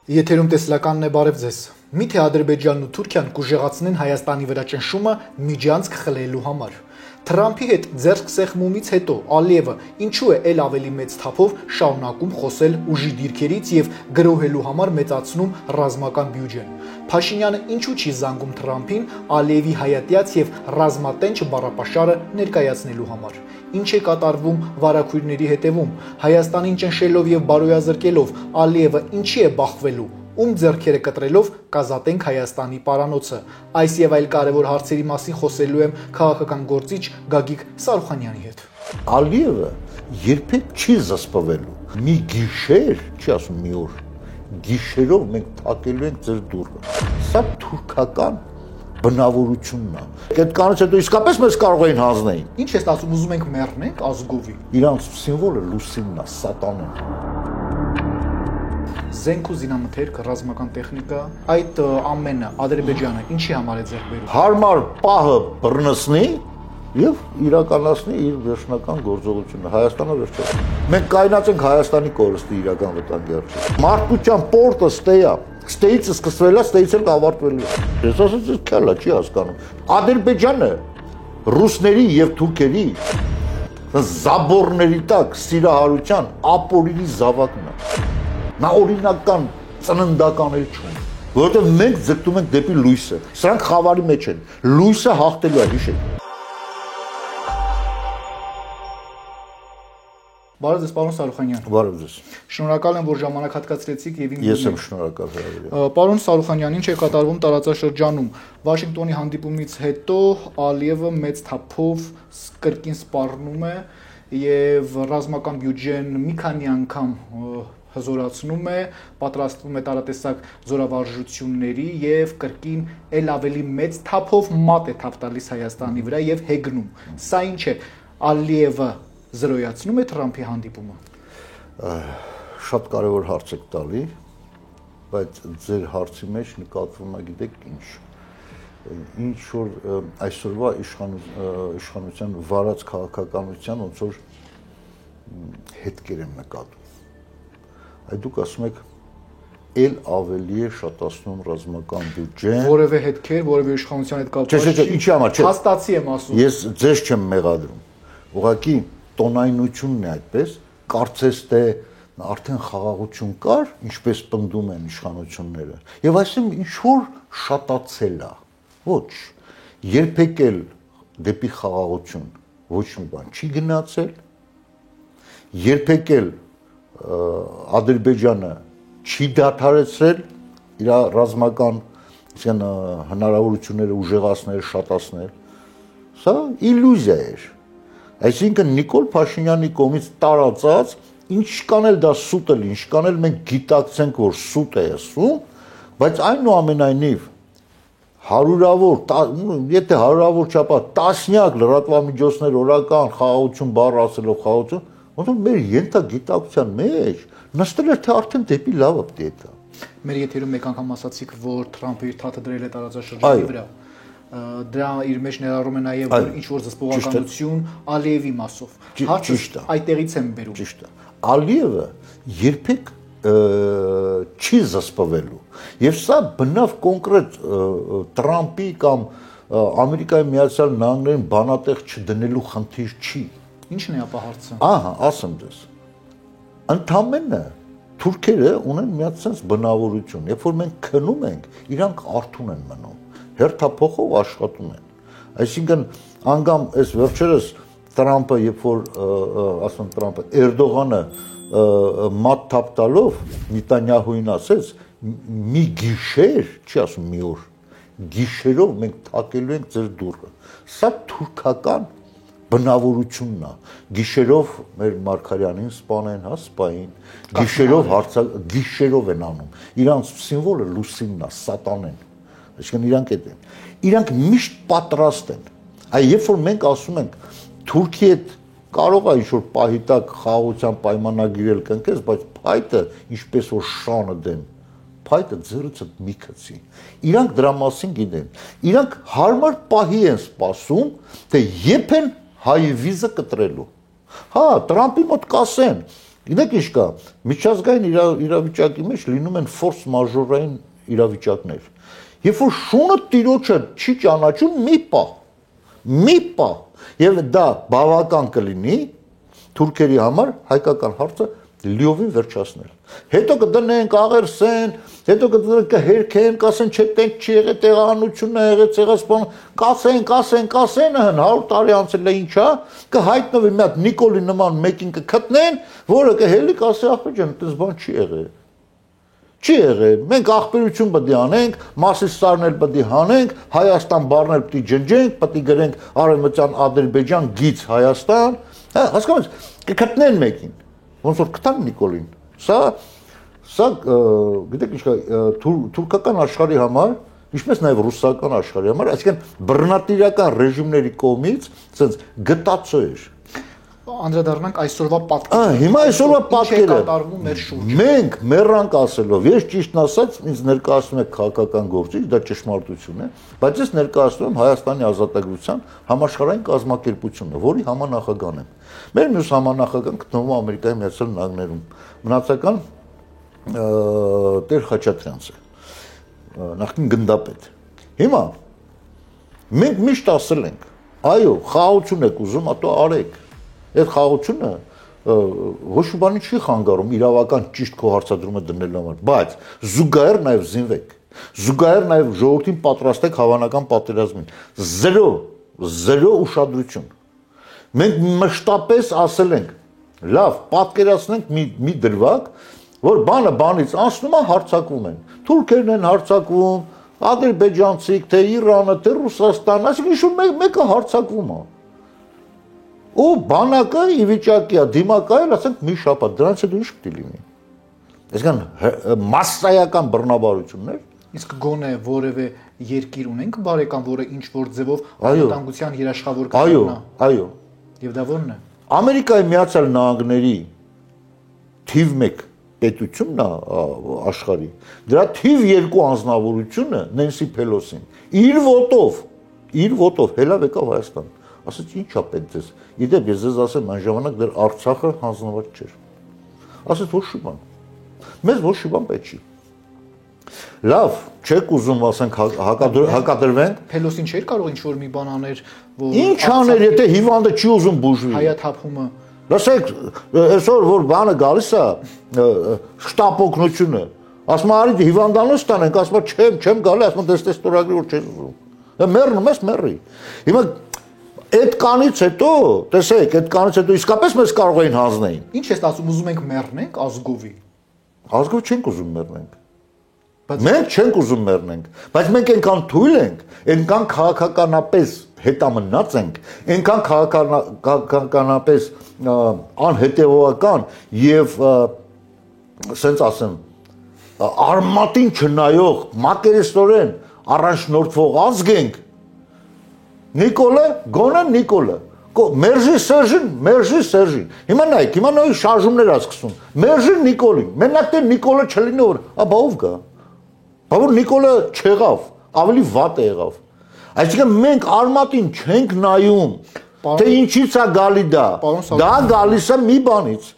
Եթերում տեսլականն է, բարև ձեզ։ Միթե Ադրբեջանն ու Թուրքիան կուժեղացնեն Հայաստանի վրա ճնշումը միջանցք խլելու համար։ Թրամփի հետ ձեռք սեղմումից հետո Ալիևը ինչու է ել ավելի մեծ թափով շարունակում խոսել ուժի դիրքերից եւ գրոհելու համար մեծացնում ռազմական բյուջեն։ Փաշինյանը ինչու չի զանգում Թրամփին Ալիևի հայատյաց եւ ռազմատենչ բառապաշարը ներկայացնելու համար։ Ինչ է կատարվում վարակույրների հետևում, Հայաստանին ճնշելով եւ բարոյազրկելով Ալիևը ինչի է բախվելու, ում ձեռքերը կտրելով կազատենք Հայաստանի պարանոցը։ Այս եւ այլ կարևոր հարցերի մասին խոսելու եմ քաղաքական գործիչ Գագիկ Սարուխանյանի հետ։ Ալիևը երբեք չի զսպվելու։ Մի գիշեր, չի ասում մի օր, գիշերով մենք թակելու ենք ձեր դուռը։ Սա թուրքական բնավորությունն է։ Այդ կանից հետո իսկապես մեզ կարող էին հանձնել։ Ինչ ես ասում, ուզում ենք մեռնենք ազգովի։ Իրանց սիմվոլը լուսինն է, սատանեն։ Զենք ու զինամթերք, ռազմական տեխնիկա, այդ ամենը Ադրբեջանը ինչի համար է ձեռք բերում։ Հարմար պահը բռնցնի եւ իրականացնի իր վերջնական գործողությունը։ Հայաստանը վերջացավ։ Մենք կայնած ենք Հայաստանի կորստի իրական վտանգի առջև։ Մարդկության պորտը ստեյա։ Ստեյից սկսվել է, ստեյից էլ ավարտվելու է։ Ես ասած ես քյալա չի հասկանում։ Ադրբեջանը ռուսների եւ թուրքերի զաբորների տակ սիրահարության ապօրինի զավակն է։ Նա օրինական ծննդական էլ չունի, որովհետև մենք ձգտում ենք դեպի լույսը։ Սրանք խավարի մեջ են։ Լույսը հաղթելու է, հիշեք։ Բարև ձեզ, պարոն Սարուխանյան։ Բարև ձեզ։ Շնորհակալ եմ, որ ժամանակ հատկացրեցիք եւ Ես եմ շնորհակալ հրավերի։ Պարոն Սարուխանյան, ինչ է կատարվում տարածաշրջանում։ Վաշինգտոնի հանդիպումից հետո Ալիևը մեծ թափով կրկին սպառնում է եւ ռազմական բյուջեն մի քանի անգամ հզորացնում է, պատրաստվում է տարատեսակ զորավարժությունների եւ կրկին ել ավելի մեծ թափով մատ է թափ տալիս Հայաստանի վրա եւ հեգնում։ Սա ինչ է, Ալիևը զրոյացնում է Թրամփի հանդիպումը։ Շատ կարևոր հարց եք տալի, բայց ձեր հարցի մեջ նկատվում է, գիտեք ինչ, ինչ որ այսօրվա իշխանության վարած քաղաքականության ոնց որ հետքեր եմ նկատում։ Այդ դուք ասում եք ել ավելի է շատացնում ռազմական բյուջեն։ Որևէ հետքեր, որևէ իշխանության հետ կապված չի, ինչի համար չէ։ Հաստացի եմ ասում։ Ես ձեզ չեմ մեղադրում։ Ուղղակի տոնայնությունն է այդպես, կարծես թե արդեն խաղաղություն կար, ինչպես պնդում են իշխանությունները։ Եվ այսինքն ինչ որ շատացել է։ Ոչ, երբեք էլ դեպի խաղաղություն ոչ մի բան չի գնացել։ Երբեք էլ Ադրբեջանը չի դադարեցրել իր ռազմական հնարավորությունները ուժեղացնել, շատացնել։ Սա իլյուզիա էր։ Այսինքն Նիկոլ Փաշինյանի կողմից տարածած ինչքան էլ դա սուտ է, ինչքան էլ մենք գիտակցենք, որ սուտ է ասում, բայց այնուամենայնիվ եթե հարյուրավոր չափա տասնյակ լրատվամիջոցներ օրական խաղաղություն բառ ասելով խաղաղություն, ոնց որ մեր ենթագիտակցության մեջ նստել էր թե արդեն դեպի լավը պետք է դա։ Մեր եթերում մեկ անգամ ասացիք, որ Թրամփը իր թաթը դրել է տարածաշրջանի վրա։ Դրա իր մեջ ներառում է նաև որ ինչ որ զսպողականություն Ալիևի մասով։ Հարցը այդտեղից եմ բերում։ Ճիշտ է։ Ալիևը երբեք չի զսպվելու։ Եվ սա բնավ կոնկրետ Թրամփի կամ Ամերիկայի Միացյալ Նահանգներին բանատեղ չդնելու խնդիր չի։ Ինչն է ապա հարցը։ Ահա, ասեմ ձեզ։ Ընդամենը թուրքերը ունեն մի հատ sense բնավորություն, երբ որ մենք քնում ենք, իրանք արթուն են մնում, հերթափոխով աշխատում են։ Այսինքն անգամ այս վերջերս Թրամփը, երբ որ ասում Թրամփը Էրդողանը մատ թափ տալով Նետանյահուին ասեց, մի գիշեր, չի ասում մի օր, գիշերով մենք թակելու ենք ձեր դուռը։ Սա թուրքական բնավորությունն է։ Գիշերով մեր Մարգարյանին սպանեն, հա, սպային, գիշերով են անում։ Իրանց սիմվոլը լուսինն է, սատանեն։ Այսինքն իրանք այդ են։ Իրանք միշտ պատրաստ են։ Այ երբ որ մենք ասում ենք Թուրքի հետ կարող է ինչ-որ պահի տակ խաղաղության պայմանագիր կնքես, բայց փայտը ինչպես որ շանը դեն, փայտը ձեռիցը մի քցի։ Իրանք դրա մասին գիտեն։ Իրանք հարմար պահի են սպասում, թե երբ են հայ վիզը կտրելու։ Հա, Թրամփի մոտ կասեն, Գիտեք ինչ կա, միջազգային իրավիճակի մեջ լինում են ֆորս մաժորային իրավիճակներ։ Երբ որ շունը տիրոջը չի ճանաչում մի պահ, եւ դա բավական կլինի թուրքերի համար հայկական հարցը լիովին վերջացնել։ Հետո կդնենք աղերսեն, հետո կհերքեն, կասեն չէ տենք չի եղել տեղանությունն է եղել ցեղասպան, կասեն 100 տարի անցել է ինչա, կհայտնվի մի հատ Նիկոլի նման մեկին կգտնեն, որը կհելի կասի ախպեր ջան, այդպես բան չի եղել։ Չի եղել, մենք ախպերություն պետք է անենք, Մասիսարն էլ պետք է հանենք, Հայաստան բառն էլ պետք է ջնջենք, պետք է գրենք Արևմտյան Ադրբեջան գից Հայաստան, հասկանաս, կգտնեն մեկին, ոնց որ գտան Նիկոլին։ Սա գիտեք ինչ կա, թուրքական աշխարհի համար, ինչպես նաև ռուսական աշխարհի համար, այսինքն բռնատիրական ռեժիմների կողմից ցենց գտածո էր։ Անդրադառնանք այսօրվա պատկերին։ Հիմա այսօրվա պատկերը կատարվում մեր շուրջը։ մենք մեռանք ասելով, ես ճիշտն ասած ինձ ներկայացնում եք քաղաքական գործիչ, դա ճշմարտություն է, բայց ես ներկայացնում եմ Հայաստանի ազատագրության համաշխարհային կազմակերպությունը, որի համանախագահն եմ։ Մեր մյուս համանախագահն գտնվում է Ամերիկայի Միացյալ Նահանգներում, մնացական Տեր Խաչատրյանց է, նախկին գնդապետ։ Հիմա մենք միշտ ասել ենք, այո, խաղաղություն եք ուզում, ատո արեք։ Այդ խաղաղությունը ոչ մի բանի չի խանգարում իրավական ճիշտ քո հարցադրումը դնելու համար, բայց զուգահեռ նաև զինվեք, զուգահեռ նաև ժողովրդին պատրաստեք հավանական պատերազմին, զերո ուշադրություն։ Մենք մշտապես ասել ենք, լավ, պատկերացնենք մի դրվագ, որ բանը բանից անցնում է, հարձակվում են, թուրքերն են հարձակվում, ադրբեջանցիք, թե Իրանը, թե Ռուսաստան, այսինքն ինչ-որ մեկը հարձակվում է։ Ու բանակը ի վիճակի է դիմակայել, ասենք մի շաբաթ, դրանից հետո ինչ պիտի լինի։ Այսինքն մասսայական բռնաբարություններ։ Իսկ գոնե որևէ երկիր ունենք բարեկամ, որը ինչ որ ձևով անվտանգության երաշխավոր կդառնա։ Այո։ Եվ դա ո՞րն է։ Ամերիկայի Միացյալ Նահանգների թիվ 1 պետությունն է աշխարհի։ Դրա թիվ 2 անձնավորությունը Նենսի Փելոսին իր ոտով հելավ եկավ Հայաստան։ Ասաց ինչա պետք ձեզ։ Իդեպ ես ձեզ ասեմ այն ժամանակ դեռ Արցախը հանձնված չէր։ Ասաց ոչ մի բան։ Մեզ ոչ մի բան պետք չի։ Լավ, չեք ուզում ասենք հակադրվենք։ Փելոսին չէր կարող ինչ որ մի բան աներ, որ Ինչ աներ, եթե հիվանդը չի ուզում բուժվի։ հայաթափումը։ Լսեք, այսօր որ բանը գալիս է շտապ օգնությունը, ասում արի հիվանդանոց տանենք, ասում չեմ գալի, ասում դες ստորագրի որ չես ուզում։ Մեռնում ես մեռի։ Հիմա այդ կանից հետո, տեսեք, այդ կանից հետո իսկապես մեզ կարող էին հանձնեին։ Ինչ ես ասում, ուզում ենք մեռնենք ազգովի։ Ազգով չենք ուզում մեռնենք։ Մենք չենք ուզում մեռնենք, բայց մենք այնքան թույլ ենք, այնքան քաղաքականապես հետամնաց ենք, այնքան քաղաքականապես անհետևողական եւ ասենց ասեմ արմատին չնայող մակերեսորեն առաջնորդվող ազգ ենք։ Նիկոլը Մերժի Սերժին։ Հիմա նայեք, հիմա նույն շարժումներ ա սկսում։ Մերժի Նիկոլին։ Մենակ թե Նիկոլը չլինի որ, բա ով գա։ Բա որ Նիկոլը չեղավ, ավելի վատ եղավ։ Այսինքն մենք արմատին չենք նայում, թե ինչից է գալի դա։ Դա գալիս է մի բանից,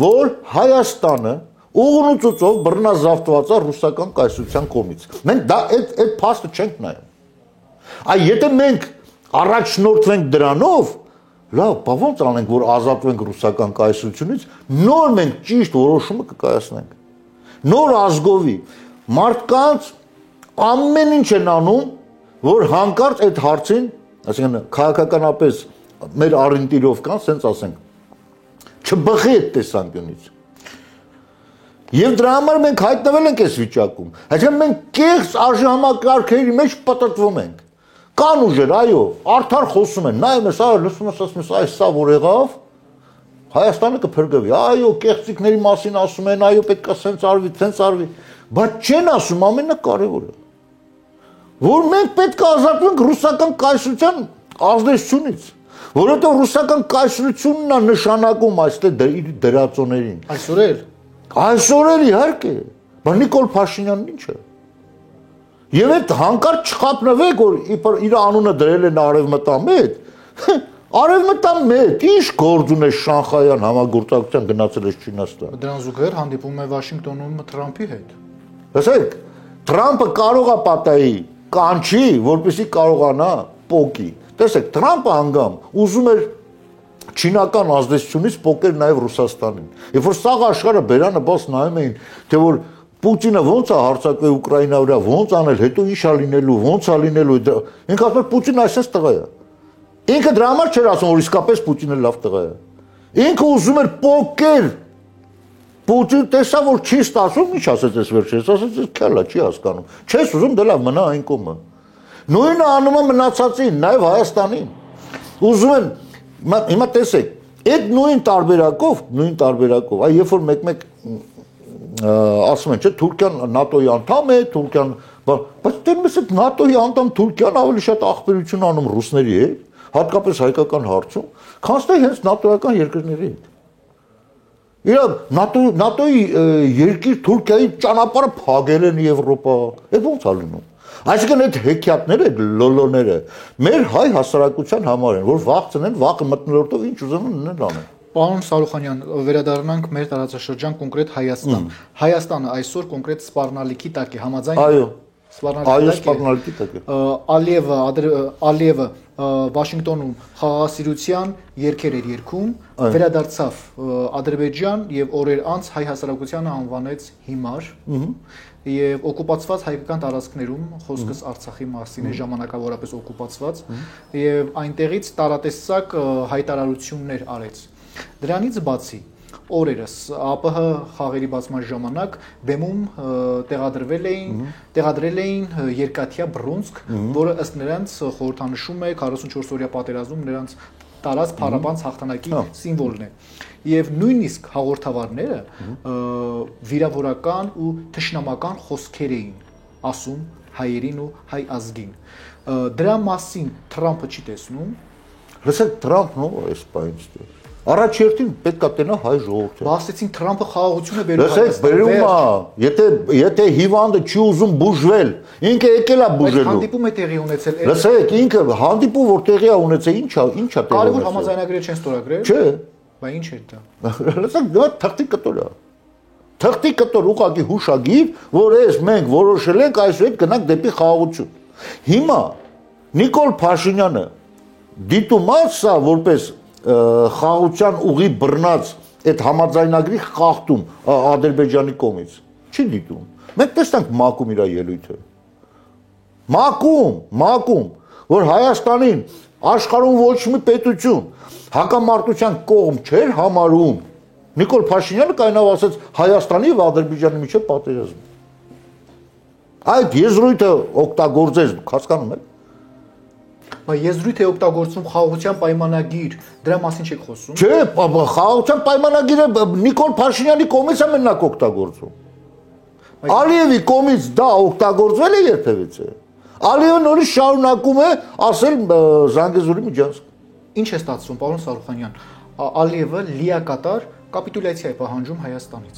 որ Հայաստանը ուղղությունով բռնազավթված է ռուսական կայսրության կողմից։ Մենք դա այդ փաստը չենք նայում։ Այ եթե մենք առաջնորդվենք դրանով, լավ, բա ոնց անենք, որ ազատվենք ռուսական կայսրությունից, նոր մենք ճիշտ որոշումը կկայացնենք։ Նոր ազգովի մարդկանց ամեն ինչ են անում, որ հանկարծ այդ հարցին, այսինքն քաղաքականապես մեր օրենտիրով կան, ասենք ասենք, չբխի այդ տեսանկյունից։ Եվ դրա համար մենք հայտնվել ենք այս վիճակում։ Այսինքն մենք կեղծ արժեհամակարգերի մեջ պատտվում ենք։ Կան ուժեր, այո, արդար խոսում են, նայում ես, լսում ես, այս սա որ եղավ, Հայաստանը կփրկվի, այո, կեղծիքների մասին ասում են, այո, պետք է սենց արվի, բայց չեն ասում ամենակարևորը, որ մենք պետք է ազատվենք ռուսական կայսրության ազդեցությունից, որովհետև ռուսական կայսրությունն է նշանակում այստեղ իր դրածոներին։ Այսօր էլ իհարկե, բայց Նիկոլ Փաշինյանն ինչ է։ Եվ այդ հանկարծ չխափնվեք, որ իր անունը դրել են արևմտամետ, Արևմտան մեծ, ինչ գործ ունես Շանխայյան համագործակցության գնացել ես Չինաստան։ Դրան զուգահեռ հանդիպում է Վաշինգտոնում Թրամփի հետ։ Լսեք, Թրամփը կարող է պատահի, կանչի, որպեսզի կարողանա պոկի։ Տեսեք, Թրամփը հանգամ ուզում էր չինական ազդեցությունից պոկել նաև Ռուսաստանին։ Երբ որ սաղ աշխարհը բերանը բաց նայում էին, թե որ Պուտինը ոնց է հարձակվել Ուկրաինա վրա, ոնց անել, հետո ինչ է լինելու, ոնց է լինելու, ինքը ասում է Պուտինը այսպես տղա է։ Ինքը դրա համար չէր ասում, որ իսկապես Պուտինը լավ տղա է։ Ինքը ուզում էր պոկել։ Պուտին տեսա, որ չի ստացվում, ինչ ասեց այս վերջերս, ասեց քյալա, չի հասկանում։ Չես ուզում, դե լավ մնա այն կողմը։ Նույնը անում է մնացածին, նաև Հայաստանին։ Ուզում են, հիմա տեսեք, այդ նույն տարբերակով, այ երբ որ մեկ-մեկ ասում են, չէ, Թուրքիան ՆԱՏՕ-ի անդամ է, Թուրքիան, բայց դեռ այդ ՆԱՏՕ-ի անդամ Թուրքիան ավելի շատ ախպերություն անում ռուսների հետ, հատկապես հայկական հարցում, քան թե հենց ՆԱՏՕ-ական երկրների հետ։ Իրա ՆԱՏՕ-ի երկիր Թուրքիայի ճանապարհը փակել են Եվրոպա, այդ ո՞նց է լինում։ Այսինքն այդ հեքիաթները, լոլոները մեր հայ հասարակության համար են, որ վախցնեն, վախը մտնոլորտով ինչ ուզեն անեն։ Պարոն Սարուխանյան, վերադառնանք մեր տարածաշրջան կոնկրետ Հայաստան։ Հայաստանը այսօր կոնկրետ սպառնալիքի տակ է, համաձայն։ Այո, սպառնալիքի տակ է։ Ալիևը Վաշինգտոնում խաղաղասիրության երգեր էր երգում, վերադարձավ Ադրբեջան եւ օրեր անց հայ հասարակությանը անվանեց հիմար։ Եվ օկուպացված հայկական տարածքներում, խոսքս Արցախի մասին է, ժամանակավորապես օկուպացված, եւ այնտեղից տարատեսակ հայտարարություններ արեց։ Դրանից բացի օրերս ԱՊՀ խաղերի բացման ժամանակ բեմում տեղադրել էին երկաթյա բռունցք, որը ըստ նրանց խորհրդանշում է 44-օրյա պատերազմում նրանց տարած փառաբանց հաղթանակի սիմվոլն է։ Եվ նույնիսկ հաղորդավարները վիրավորական ու թշնամական խոսքեր էին ասում հայերին ու հայ ազգին։ Դրա մասին Թրամփը չի տեսնում։ Լսեք, Թրամփն ո՞վ է այս պայից։ Առաջերտին պետք է տենա հայ ժողովուրդը։ Բացեցին Թրամփը խաղաղություն է բերում Հայաստան։ Լսեք, բերում է, եթե հիվանդը չի ուզում բուժվել, ինքը եկել է բուժելու։ Հանդիպում է տեղի ունեցել։ Լսեք, ինքը հանդիպում որ տեղի է ունեցել, ինչ է տեղի։ Կարևոր համաձայնագրեր չեն ստորագրել։ Չէ։ Բա ինչ է դա։ Լսեք, դա թղթի կտոր է։ Թղթի կտոր ուղղակի հուշագիր, որ այս մենք որոշել ենք այսուհետ գնանք դեպի խաղաղություն։ Հիմա Նիկոլ Փաշինյանը դիտումած սա որպես խաղաղության ուղի բռնած այդ համաձայնագրի խախտում Ադրբեջանի կողմից չի դիտում։ Մենք տեսանք ՄԱԿ-ում իր ելույթը։ ՄԱԿ-ում, որ Հայաստանին աշխարհում ոչ մի պետություն հակամարտության կողմ չէր համարում։ Նիկոլ Փաշինյանը կայնավ ասաց Հայաստանի եւ Ադրբեջանի միջեւ պատերազմ։ Այդ եզրույթը օգտագործեց, դուք հասկանում եք։ Բայց եզրույթ է օգտագործում խաղաղության պայմանագիր, դրա մասին չեք խոսում։ Չէ, խաղաղության պայմանագիրը Նիկոլ Փաշինյանի կողմից է մենակ օգտագործում։ Ալիևի կողմից դա օգտագործվել է երբևիցե։ Ալիևը նորից շարունակում է ասել Զանգեզուրի միջանցք։ Ինչ է ստացվում, պարոն Սարուխանյան։ Ալիևը լիակատար կապիտուլյացիա է պահանջում Հայաստանից։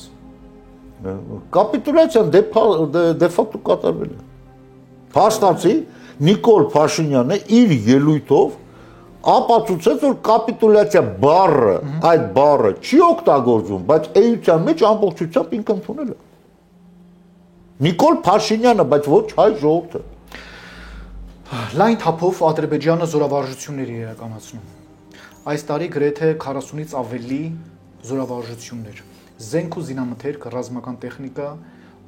Կապիտուլյացիան դե ֆակտո կատարվել է։ Փաստացի Նիկոլ Փաշինյանը իր ելույթով ապացուցեց, որ կապիտուլյացիա բառը, այդ բառը չի օգտագործում, բայց էության մեջ ամբողջությամբ ինքը ընդունել է։ Նիկոլ Փաշինյանը, բայց ոչ հայ ժողովուրդը։ Լայն թափով Ադրբեջանը զորավարժություններ է իրականացնում։ Այս տարի գրեթե 40-ից ավելի զորավարժություններ, զենք ու զինամթերք, ռազմական տեխնիկա,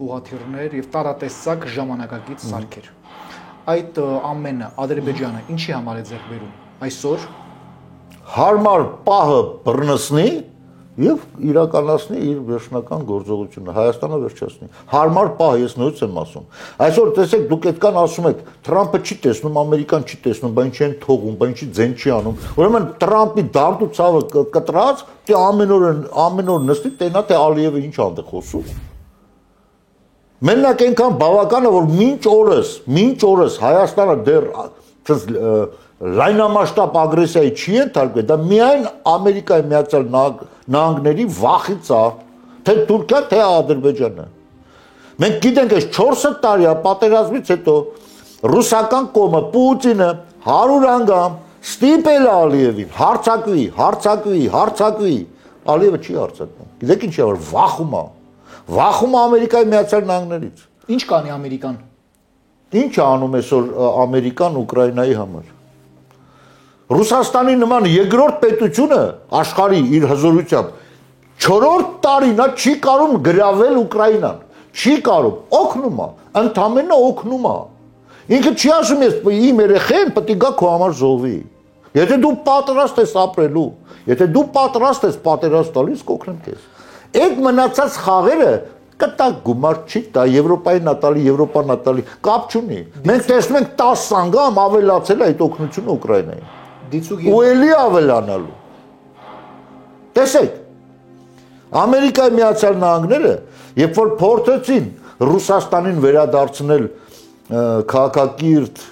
ուղղաթիռներ եւ տարատեսակ ժամանակակից սարքեր։ Այդ ամենը Ադրբեջանը ինչի համար է ձեռք բերում այսօր հարմար պահը բռնցնի եւ իրականացնի իր վերջնական գործողությունը Հայաստանը վերջացնի հարմար պահ ես նույնց եմ ասում այսօր տեսեք դուք այդքան ասում եք Թրամփը չի տեսնում Ամերիկան չի տեսնում բան չեն թողում բան չի ձեն չի անում ուրեմն Թրամփի դարդու ցավը կտրած թե ամեն օր նստի տենա թե Ալիևը ինչ անդե խոսում Մենակ այնքան բավական է որ մինչ օրս Հայաստանը դեռ լայնամասշտաբ ագրեսիայի չի ենթարկվել, դա միայն Ամերիկայի Միացյալ Նահանգների վախից է, թե Թուրքիա, թե Ադրբեջանը։ Մենք գիտենք, այս 4 տարի պատերազմից հետո ռուսական կողմը Պուտինը 100 անգամ Ստիպել է Ալիևին, հարցակվի, Ալիևը չի հարցակվում։ Գիտեք ինչի՞ որ վախում է Ամերիկայի Միացյալ Նահանգներից։ Ինչ կանի Ամերիկան։ Ինչ է անում այսօր Ամերիկան Ուկրաինայի համար։ Ռուսաստանի նման երկրորդ պետությունը աշխարհի իր հզորությամբ 4-րդ տարին նա չի կարող գրավել Ուկրաինան, չի կարող, օգնում է, ընդամենը օգնում է։ Ինքը չի ասում ես իմ երեխեն պետք է գա քո համար զոհվի։ Եթե դու պատրաստ ես ապրելու, եթե դու պատրաստ ես պատերազմ տալիս, կօգնեմ քեզ։ Այդ մնացած խաղերը կտակ գումար չի տա Եվրոպայի նատալի, Եվրոպա նատալի, կապ չունի։ Մենք տեսնում ենք 10 անգամ ավելացել է այդ օգնությունը Ուկրաինային։ Ու էլի ավելանալու։ Տեսեք, Ամերիկայի Միացյալ Նահանգները, երբ որ փորձեցին Ռուսաստանին վերադարձնել քաղաքակիրթ,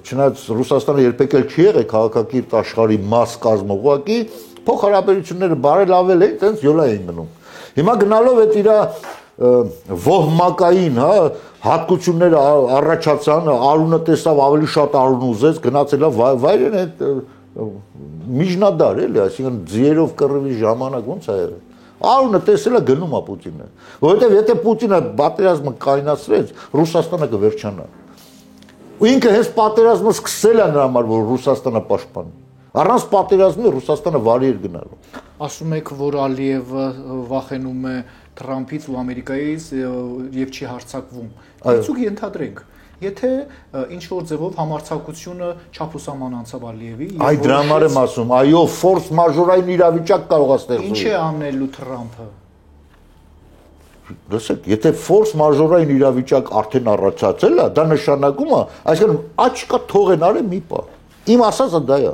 չնայած Ռուսաստանը երբեք էլ չի եղել քաղաքակիրթ աշխարհի մաս կազմողակի, փոխհարաբերությունները բարելավել էին, տենց յոլա էին մնում։ Հիմա գնալով այդ իր ոհմակային, հատկությունները առաջացան, արունը տեսավ, ավելի շատ արուն ուզեց, գնացել է վայրեն այդ միջնադար էլի, այսինքն ձիերով կռվի ժամանակ ոնց է եղել։ Արունը տեսել է գնում է Պուտինը, որովհետև եթե Պուտինը պատերազմը կայունացրեց, Ռուսաստանը կվերջանա։ Ու ինքը հենց պատերազմը սկսել է նրա համար, որ Ռուսաստանը պաշտպանի։ Առանց պատերազմի Ռուսաստանը վարի էր գնալու։ Ասում եք, որ Ալիևը վախենում է Թրամփից ու Ամերիկայից եւ չի հարձակվում։ Դիցուկ ենթադրենք, եթե ինչ որ ձևով համարձակությունը չափուսաման անցավ Ալիևի, այ դրա համար եմ ասում, այո, ֆորս մաժորային իրավիճակ կարող է ստեղծվել։ Ինչ է անելու Թրամփը։ Լսեք, եթե ֆորս մաժորային իրավիճակ արդեն առաջացել է, դա նշանակում է, այսինքն աչքա թողեն արի մի պա։ Իմ ասածը դա է։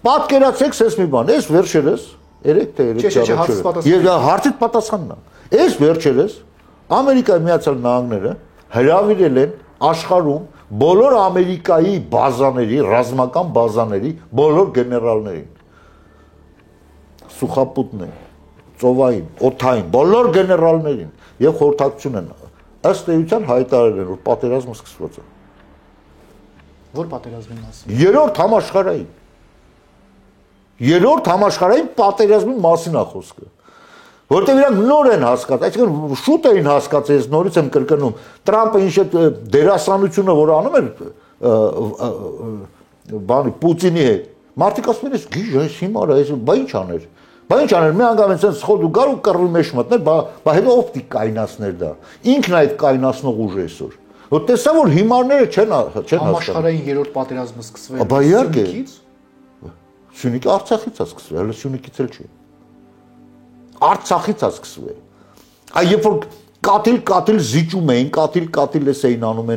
Պատկերացեք ես մի բան, ես վերջերս 3 թե 3 եւ հարցիդ պատասխանն է։ Ես վերջերս Ամերիկայի Միացյալ Նահանգները հրավիրել են աշխարհում բոլոր Ամերիկայի բազաների, ռազմական բազաների բոլոր գեներալներին։ Սուխապուտներին, ծովային, օդային, բոլոր գեներալներին եւ խորհրդակցություն են ըստ էության հայտարարել են, որ պատերազմը սկսված է։ Որ պատերազմի մասին։ Երրորդ համաշխարհային պատերազմի մասին է խոսքը։ Որտեղ իրանք նոր են հասկացել, այսինքն շուտ էին հասկացել, ես նորից եմ կրկնում, Տրամփը ինչ է դերասանությունը, որ անում էր բանի Պուտինի հետ։ Մարդիկ ասում են, գիժ, հիմա այս բա ինչ աներ։ Բա ինչ աներ, մի անգամ այնպես խոդ ու գար ու կռվի մեջ մտներ, բա հետո օպտիկ կայնացներ դա։ Ինքն այդ կայնացնող ուժ է այսօր։ Որ տեսա որ հիմարները չեն հասկանում։ Համաշխարհային երրորդ պատերազմը սկսվել։ Բա իհարկե։ Սյունիքի Արցախից է սկսվել, հələ Սյունիքից էլ չի։ Արցախից է սկսվել։ Այ երբ որ կաթիլ զիջում էին, կաթիլ էս էին անում։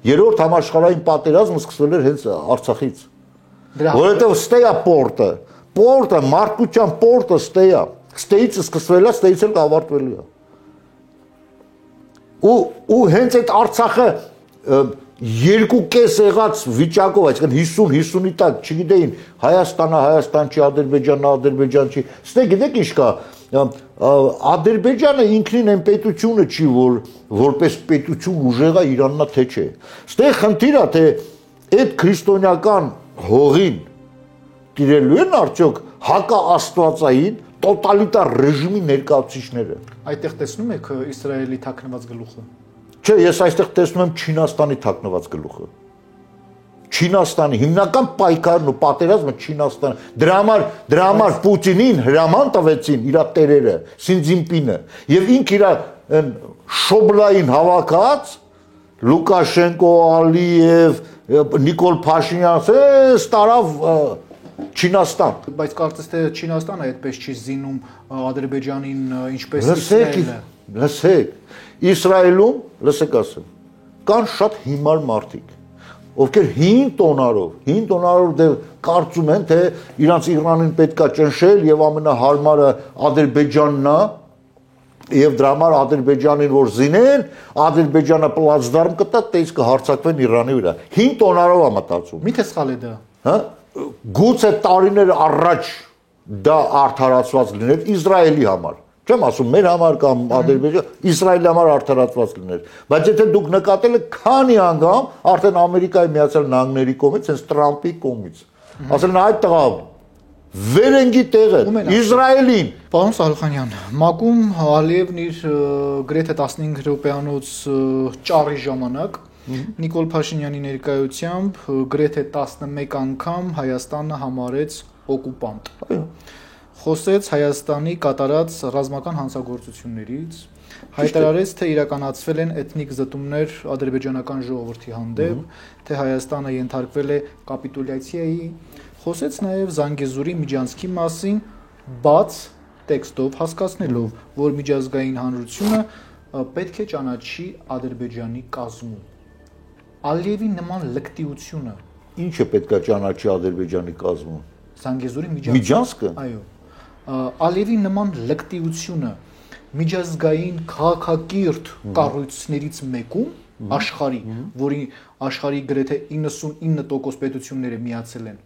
Երրորդ համաշխարհային պատերազմը սկսվել էր հենց Արցախից։ Որովհետև ստեյա պորտը, մարդկության պորտը ստեյա։ Ստեյից սկսվել է, ստեյից էլ ավարտվելու է։ Ու հենց այդ Արցախը երկու կես եղած վիճակով, այսինքն 50-50-ի տակ, չգիտեին, Հայաստան չի, Ադրբեջան չի։ Ստե գիտեք ինչ կա, Ադրբեջանը ինքնին այն պետությունը չի, որ որպես պետություն ուժեղա Իրաննա թե չէ։ Ստե խնդիրը թե այդ քրիստոնեական հողին տիրելու են արդյոք հակաաստվածային տոտալիտար ռեժիմի ներկայացուցիչները։ Այդտեղ տեսնում եք Իսրայելի թաքնված գլուխը։ Չէ, ես այստեղ տեսնում եմ Չինաստանի թաքնված գլուխը։ Չինաստանի հիմնական պայքարն ու պատերազմը Չինաստան։ Դրա համար Պուտինին հրաման տվեցին իր տերերը, Սինձինպինը, եւ ինք իր շոբլային հավաքած Լուկաշենկո, Ալիև, Նիկոլ Փաշինյանը տարավ Չինաստան։ Բայց կարծես թե Չինաստանը այդպես չի զինում Ադրբեջանին ինչպես Իսրայելը։ Լսեք, Իսրայելում, լսեք ասեմ, կան շատ հիմար մարդիկ, ովքեր հին տոնարով դեռ կարծում են, թե իրանց Իրանին պետքա ճնշել եւ ամենահարմարը Ադրբեջանն է, եւ դրա համար Ադրբեջանին որ զինեն, Ադրբեջանը պլացդարմ կտա, տես կհարցակվեն Իրանի վրա։ Հին տոնարով է մտածում։ Միթե սխալ է դա։ Հա? Գուցե տարիներ առաջ դա արդարացված լիներ Իսրայելի համար, Չեմ ասում մեր համար կամ Ադրբեջան, Իսրայելի համար արդարացված լիներ, բայց եթե դուք նկատել եք քանի անգամ արդեն Ամերիկայի Միացյալ Նահանգների կողմից, հենց Տրամփի կողմից, ասել են այդ տղա վերենգի տեղը Իսրայելին։ Պարոն Սարուխանյան, ՄԱԿ-ում Ալիևն իր գրեթե 15 րոպեանոց ճառի ժամանակ Նիկոլ Փաշինյանի ներկայությամբ գրեթե 11 անգամ Հայաստանը համարեց օկուպանտ։ Այո։ Խոսեց Հայաստանի կատարած ռազմական հանցագործություններից, հայտարարեց, թե իրականացվել են էթնիկ զտումներ ադրբեջանական ժողովրդի հանդեպ, թե Հայաստանը ենթարկվել է կապիտուլյացիայի, խոսեց նաև Զանգեզուրի միջանցքի մասին, բաց տեքստով հասկացնելով, որ միջազգային հանրությունը պետք է ճանաչի Ադրբեջանի կազմում։ Ալիևի նման լկտիությունը Ինչ է պետք է ճանաչի Ադրբեջանի կազմում։ Զանգեզուրի Միջանցքը։ Այո։ Ալիևի նման լկտիությունը միջազգային քաղաքակիրթ կառույցներից մեկում աշխարհի, որի աշխարհի գրեթե 99% պետությունները միացել են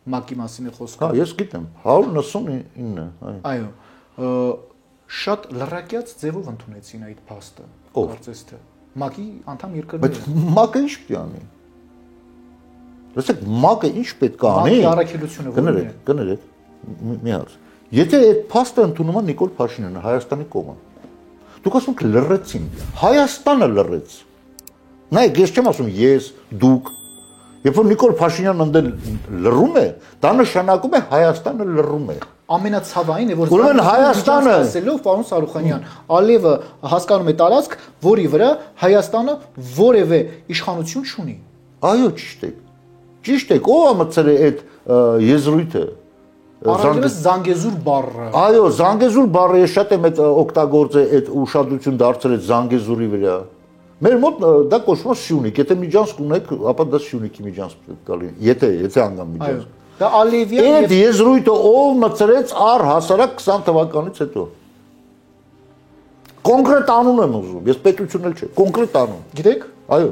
ՄԱԿ-ի մասին է խոսքը։ Հա, ես գիտեմ, 199, այո։ Շատ լրակյաց ձևով ընդունեցին այդ փաստը, կարծես թե ՄԱԿ-ի անդամ երկրները։ Բայց ՄԱԿ-ը ինչ պետք է անի։ Լսեք, ՄԱԿ-ը ինչ պետք է անի։ ՄԱԿ-ի առաքելությունը որն է։ Կներեք, մի հատ։ Եթե այդ փաստը ընդունում է Նիկոլ Փաշինյանը Հայաստանի կողմը, դուք ասում եք լռեցին, Հայաստանը լռեց։ Նայեք, ես չեմ ասում ես, դուք, երբ որ Նիկոլ Փաշինյանն ընդել լռում է, դա նշանակում է Հայաստանը լռում է։ Ամենացավային է, որ Ուրեմն Հայաստանը ասելով պարոն Սարուխանյան, Ալիևը հասկանում է տարածք, որի վրա Հայաստանը որևէ իշխանություն չունի։ Այո, ճիշտ է։ Ճիշտ է, ով է մտցրել այդ եզրույթը։ Առանց Զանգեզուր բառը։ Այո, Զանգեզուր բառը ես շատ եմ օգտագործել այդ ուշադրություն դարձրել Զանգեզուրի վրա։ Մեր մոտ դա կոչվում է Սյունիք, եթե միջանցք ունեք, ապա դա Սյունիքի միջանցք պետք է լինի, եթե անգամ միջանցք։ Դա Ալիևյան Այդ եզրույթը ով մտցրեց առհասարակ 20 թվականից հետո։ Կոնկրետ անուն եմ ուզում, ես պետություն էլ չէ, կոնկրետ անուն։ Գիտեք։ Այո։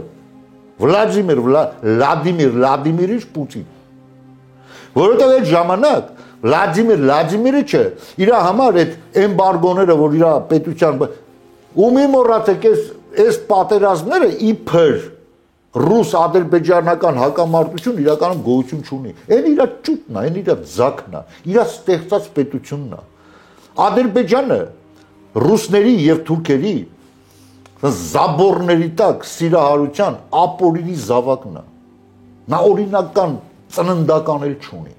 Վլադիմիր Պուտին։ Որովհետև այդ ժամանակ Վլադիմիրը իր համար այդ էմբարգոները, որ իր պետության ու մի մոռացեք այս պատերազմները իբր ռուս-ադրբեջանական հակամարտություն իրականում գոյություն չունի։ Այն իր ճուտն է, այն իր ձակն է, իր ստեղծած պետությունն է։ Ադրբեջանը ռուսների եւ թուրքերի զաբորների տակ սիրահարության ապօրինի զավակն է։ Նա օրինական ծննդական էլ չունի։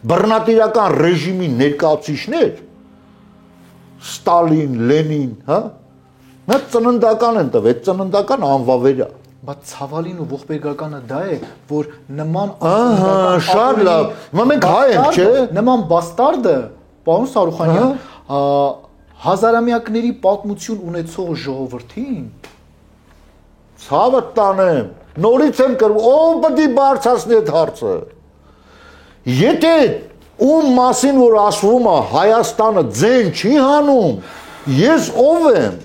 Բռնատիրական ռեժիմի ներկայացուցիչներ Ստալին, Լենին, հա, նա ծննդական են տվել, ծննդական անվավերա։ Բայց ցավալին ու ողբերգականը դա է, որ նման շատ լավ։ Հիմա մենք հայ ենք, չէ՞։ Նման բաստարդը, պարոն Սարուխանյան, հազարամյակների պատմություն ունեցող ժողովրդին ցավը տանեմ, նորից եմ կրվում, ով պետք է բարձրացնի այդ հարցը։ Եթե ում մասին որ ասվում է Հայաստանը ձեն չի հանում, ես ով եմ։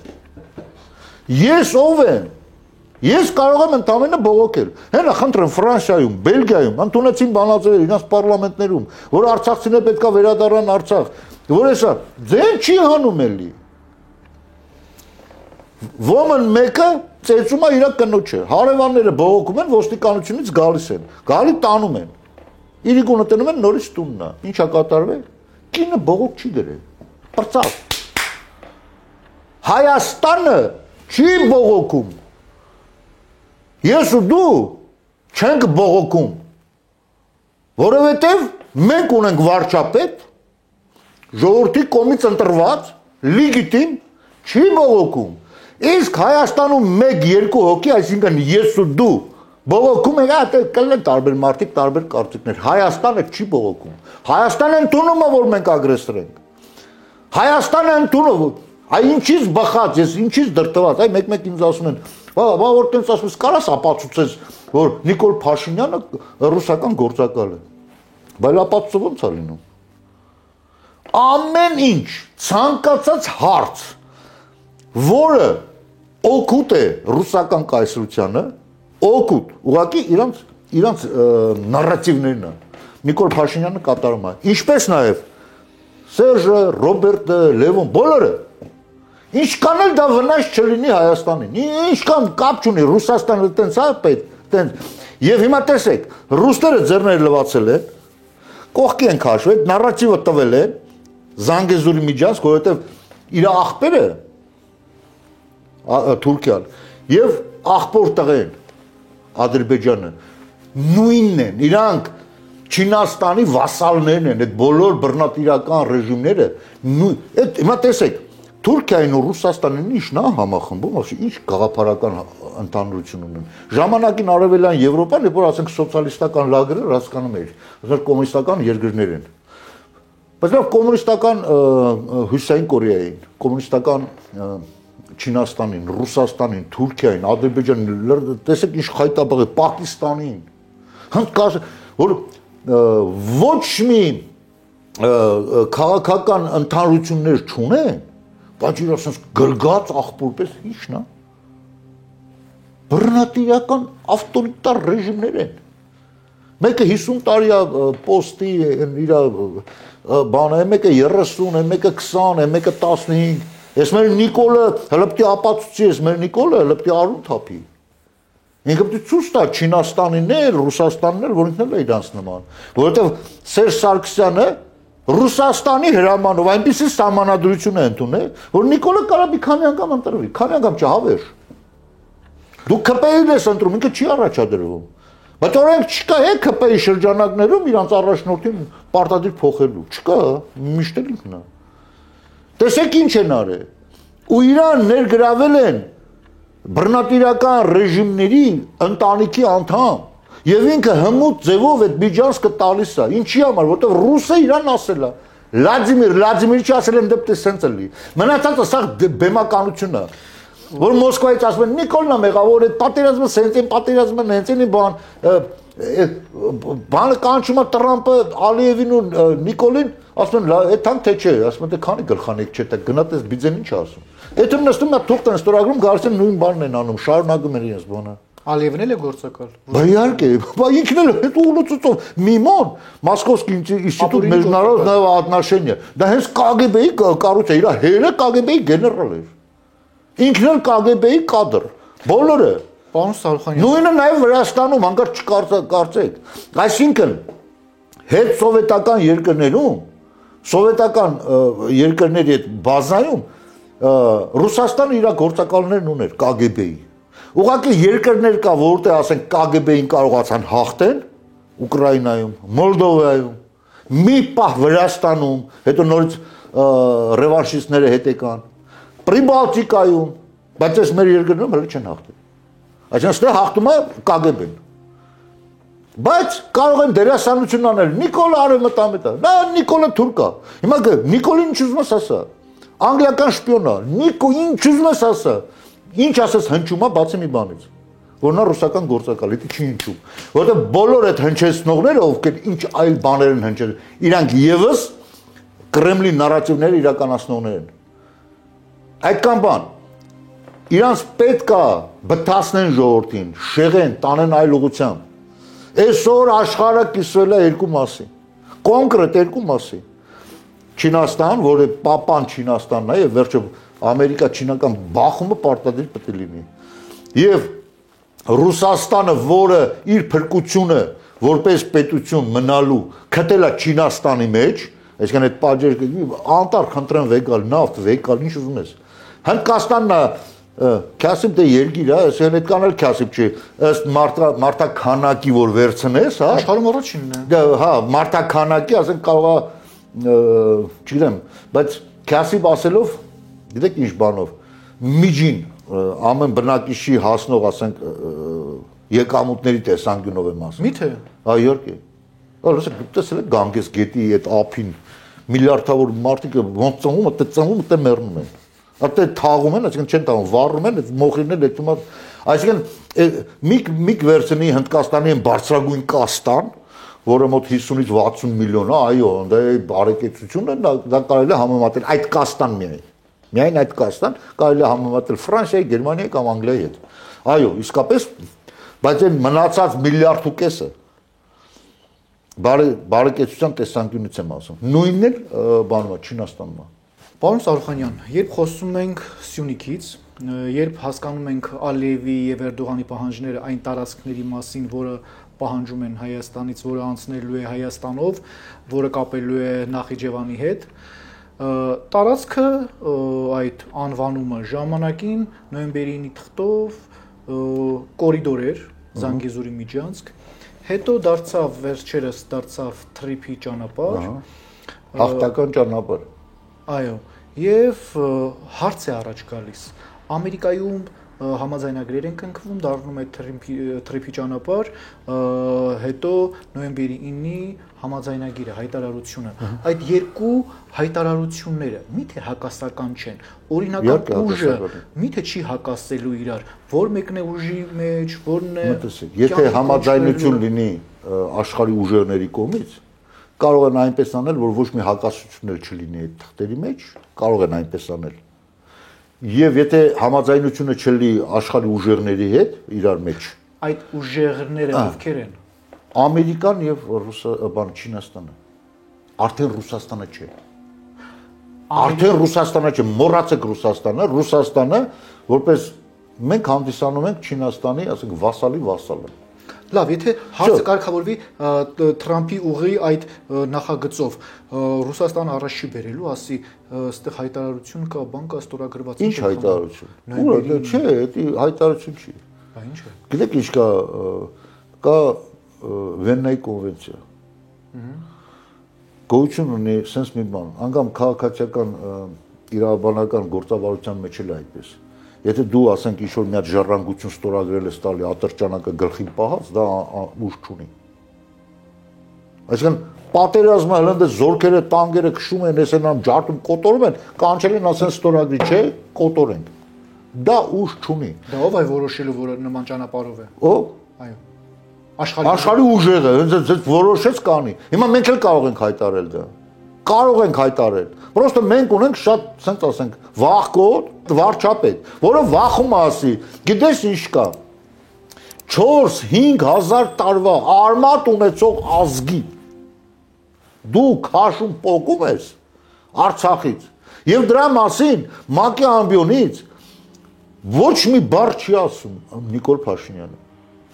Ես կարող եմ ընդամենը բողոքել։ Հենա խնդրեմ Ֆրանսիայում, Բելգիայում ընդունեցին բանաձևեր իրենց պարլամենտներում, որ արցախցիները պետքա վերադառնան Արցախ, որ հեսա ձեն չի հանում էլի։ Ոմն մեկը ծեծում է իր կնոջը, հարևանները բողոքում են, ոստիկանությունից գալիս են, գալի տանում են։ Իրիկունը տնում են նորից տունն է։ Ինչա կատարվել։ Կինը բողոք չի գրել։ Պրծավ։ Հայաստանը չի բողոքում։ Ես ու դու չենք բողոքում, որովհետև մենք ունենք վարչապետ, ժողովրդի կողմից ընտրված, լեգիտիմ, չի բողոքում։ Իսկ Հայաստանում 1-2 հոգի, այսինքն ես ու դու բողոքում եք, կլինեն տարբեր մարդիկ, տարբեր կարծիքներ։ Հայաստանը չի բողոքում։ Հայաստանը ընդունում է, որ մենք ագրեսոր ենք։ Հայաստանը ընդունում է, այ ինչից բխած, ես ինչից դրտված, այ մեկ-մեկ ինձ ասում են, որ տենց ասում ես, կարաս ապացուցես, որ Նիկոլ Փաշինյանը ռուսական գործակալ է։ Բայց ապացուցը ո՞նց է լինում։ Ամեն ինչ, ցանկացած հարց, որը օգուտ է ռուսական կայսրությանը, օգուտ, ուղղակի իրանց նարատիվներն է Նիկոլ Փաշինյանը կատարում է։ Ինչպես նաև Սերժը, Ռոբերտը, Լևոն, բոլորը։ Ինչքան էլ դա վնաս չլինի Հայաստանին, ինչքան կապ չունի Ռուսաստանը տենց է պետք, տենց։ Եվ հիմա տեսեք, ռուսները ձեռները լվացել են, կողքի են քաշվել, նարատիվը տվել են Զանգեզուրի միջանցք, որովհետև իր աղբերը Թուրքիան եւ աղբոր տղեն Ադրբեջանը նույնն են, իրանք Չինաստանի վասալներն են, այդ բոլոր բռնատիրական ռեժիմները, այդ հիմա տեսեք, Թուրքիային ու Ռուսաստանին ի՞նչն է համախմբում, ինչ գաղափարական ընդհանրություն ունեն։ Ժամանակին Արևելյան Եվրոպան, երբ որ ասենք սոցիալիստական լագերը հասկանում էր, ասենք կոմունիստական երկրներ են։ Բայց լավ կոմունիստական Հյուսիսային Կորեային, կոմունիստական Չինաստանին, Ռուսաստանին, Թուրքիային, Ադրբեջանին, տեսեք ինչ խայտաբղ է, Պակիստանին, որ ոչ մի քաղաքական ընդհանրություններ չունեն, բայց իր ասենց գրգած աղբորպես ի՞նչն է։ Բռնատիրական ավտորիտար ռեժիմներ են։ Մեկը 50 տարի է պոստի իր բանը, մեկը 30, մեկը 20, մեկը 15։ Ես մեր Նիկոլը հլպտի ապացուցի, ես մեր Նիկոլը հլպտի արուն թափի։ Ինքը պետք է ցույց տա Չինաստանին էլ, Ռուսաստանին էլ, որ ինքն էլ է իրանց նման։ Որովհետև Սերժ Սարգսյանը Ռուսաստանի հրամանով այնպիսի սահմանադրություն է ընդունել, որ Նիկոլը կարա մի քանի անգամ ընտրվի, քանի անգամ չհավեր։ Դու ԿՊ-ին ես ընտրում, ինքը չի առաջադրվում։ Բայց օրենք չկա է ԿՊ-ի շրջանակներում իրանց առաջնորդին պարտադիր փոխելու։ Չկա, միշտ էլ ինքն է։ Տեսեք ինչ են արել։ Ու իրան ներգրավել են բռնատիրական ռեժիմների ընտանիքի անդամ եւ ինքը հմուտ ձևով այդ Միջանցքը տալիս է ինչի համար որտեղ ռուսը իրան ասել է Վլադիմիրիչը ասել են դեպի սենց էլի մնացածը սա բեմականություն է որ Մոսկվայից ասում են Նիկոլն է մեղավոր այդ պատերազմը սենց են պատերազմը հենց են բանը կանչում է Տրամպը Ալիևին ու Նիկոլին ասում են այդքան թե չէ ասում են դե քանի գլխանիկ չէ դա գնա տես բիձեն ինչ ասում Եթե նստում է թուղթ են ստորագրում, գալիս են նույն բանն են անում, շարունակում են իրենց բանը։ Ալիևն էլ է գործակալ։ Բա իհարկե, բա ինքն էլ հետ ուղղությունով Միմոն, Մոսկովский ինստիտուտ международного отношения, դա հենց KGB-ի կառույց է, իր հերը KGB-ի գեներալ էր։ Ինքն էլ KGB-ի կադր, բոլորը։ Պարոն Սարխանյան։ Նույնը նաև Վրաստանում հանկարծ չկարծեք։ Այսինքն հետ սովետական երկրներում, սովետական երկրների այդ բազայում Ռուսաստանը իր գործակալներն ուներ KGB-ի։ Ուղղակի երկրներ կա, որտեղ ասենք KGB-ին կարողացան հաղթեն Ուկրաինայում, Մոլդովայում, մի պահ Վրաստանում, հետո նորից ռևանշիստները հետ եկան, Պրիբալտիկայում, բայց այս մեր երկրներում հələ չեն հաղթել։ Այսինքն ստե հաղթում է KGB-ն։ Բայց կարող են դերասանություն անել Նիկոլը արևմտամետը, նա Նիկոլը թուրք է։ Հիմա Նիկոլին ինչ ուզում ես ասա։ Անգլիական շպիոն է, Նիկո ինչ ուզում ես ասա, ինչ ասես հնչում է բացի մի բանից, որ նա ռուսական գործակալ է, դա չի հնչում, որովհետև բոլոր այդ հնչեցնողները, ովքեր ինչ այլ բաներ են հնչել, իրանք եւս Կրեմլի նարատիվները իրականացնողներ են։ Այդքան բան, իրանք պետք է բթացնեն ժողովրդին, շեղեն, տանեն այլ ուղղությամբ։ Այսօր աշխարհը կիսվել է երկու մասի, կոնկրետ երկու մասի։ Չինաստան, որը պապան Չինաստանն է եւ վերջը ամերիկա-չինական բախումը պարտադիր պետք է լինի։ Եվ Ռուսաստանը, որը իր փրկությունը որպես պետություն մնալու քտել է Չինաստանի մեջ, այսինքն այդ պատժեր անտար խնդրեն վեգալ, նավթ, վեգալ, ինչ ուզում ես։ Հնդկաստանն է քասիբ դե երկիր է, այսինքն այդքան էլ քասիբ չի, ըստ մարտականակի որ վերցնես, հա։ Աշխարհում առաջինն է։ Հա, մարտականակի, ասենք կարող է չգիտեմ, բայց քասիբ ասելով, գիտեք ինչ բանով, միջին ամեն բնակիչի հասնող, ասենք, եկամուտների տեսանկյունով եմ ասում։ Միթե։ Հա, իհարկե։ Լսեք, տեսել եք Գանգես գետի այդ ափին միլիարդավոր մարդիկ ոնց ծնվում, դե մեռնում են։ Ատե թաղում են, այսինքն չեն թաղում, վառում են, այդ մոխիրները լետում են։ Այսինքն միք վերցնի Հնդկաստանի են բարձրագույն կաստան, որը մոտ 50-ից 60 միլիոն է, այո, դա բարեկեցությունն է, դա կարելի է համեմատել այդ կաստան միայն։ Միայն այդ կաստան կարելի է համեմատել Ֆրանսիայի, Գերմանիայի կամ Անգլիայի հետ։ Այո, իսկապես, բայց այն մնացած միլիարդ ու կեսը, բարեկեցության տեսանկյունից եմ ասում։ Նույնն էլ բանում է Չինաստանում է։ Պարոն Սարուխանյան, երբ խոսում ենք Սյունիքից, երբ հասկանում ենք Ալիևի եւ Էրդողանի պահանջները այն տարածքների մասին, որը պահանջում են Հայաստանից, որը անցնելու է Հայաստանով, որը կապելու է Նախիջևանի հետ, տարածքը այդ անվանումը ժամանակին նոյեմբերի 9-ի թղթով կորիդոր էր Զանգեզուրի միջանցք, հետո վերջերս դարձավ թրիփի ճանապարհ, հաղթական ճանապարհ։ Այո, եւ հարց է առաջ գալիս։ Ամերիկայում համաձայնագրեր են կնքվում, դառնում է թրիփի ճանապարհ, հետո նոյեմբերի 9-ի համաձայնագիրը, հայտարարությունը։ Այդ երկու հայտարարությունները միթե հակասական չեն։ Օրինական ուժը միթե չի հակասելու իրար, որ մեկն է ուժի մեջ, որն է։ Եթե համաձայնություն լինի աշխարհի ուժերների կողմից, կարող են այնպես անել, որ ոչ մի հակասություններ չլինի այդ թղթերի մեջ, կարող են այնպես անել։ Եվ եթե համաձայնությունը չլինի աշխարհի ուժերների հետ իրար մեջ, այդ ուժերները ովքեր են։ Ամերիկան եւ Չինաստանը։ Արդեն Ռուսաստանը չէ։ Արդեն Ռուսաստանը չէ, մոռացեք Ռուսաստանը, որպես մենք հանդիսանում ենք Չինաստանի, ասենք, վասալը։ Լավ, եթե հարցը կարգավորվի Թրամփի ուղի այդ նախագծով, Ռուսաստանը առաջ չի բերելու, ասի, այստեղ հայտարարություն կա, բան կա, ստորագրված։ Ինչ հայտարարություն։ Ուր, չէ, դա հայտարարություն չի։ Բա ինչ է։ Գիտեք ինչ կա Վեննայի կոնվենցիա։ Գոյություն ունի sense մի բան, անգամ քաղաքացիական իրավաբանական գործավարության մեջ էլ այդպես։ Եթե դու ասենք ինչ-որ մի հատ ժառանգություն ստորագրել ես տալի ատրճանակը գլխին պահած, դա ուժ չունի։ Այսինքն պատերազմը հենց զորքերը, տանկերը քշում են, ես այնամ ջարդում, կոտորում են, կանչել են ասեն ստորագրի, չէ, կոտորենք։ Դա ուժ չունի։ Դա ով է որոշելու, որ նման ճանապարհով է։ Ով։ Այո։ Աշխարհի ուժերը, հենց որոշեց կանի։ Հիմա մենք էլ կարող ենք հայտարել դա։ Կարող ենք հայտարել։ Պրոստը մենք ունենք շատ, ասենք ասենք, վախկոտ վարչապետ, որը վախում ասի, գիտես ինչ կա։ 4-5 հազար տարվա արմատ ունեցող ազգի դու քաշում պոկում ես Արցախից։ Եվ դրա մասին ՄԱԿ-ի ամբիոնից ոչ մի բառ չի ասում Նիկոլ Փաշինյանը։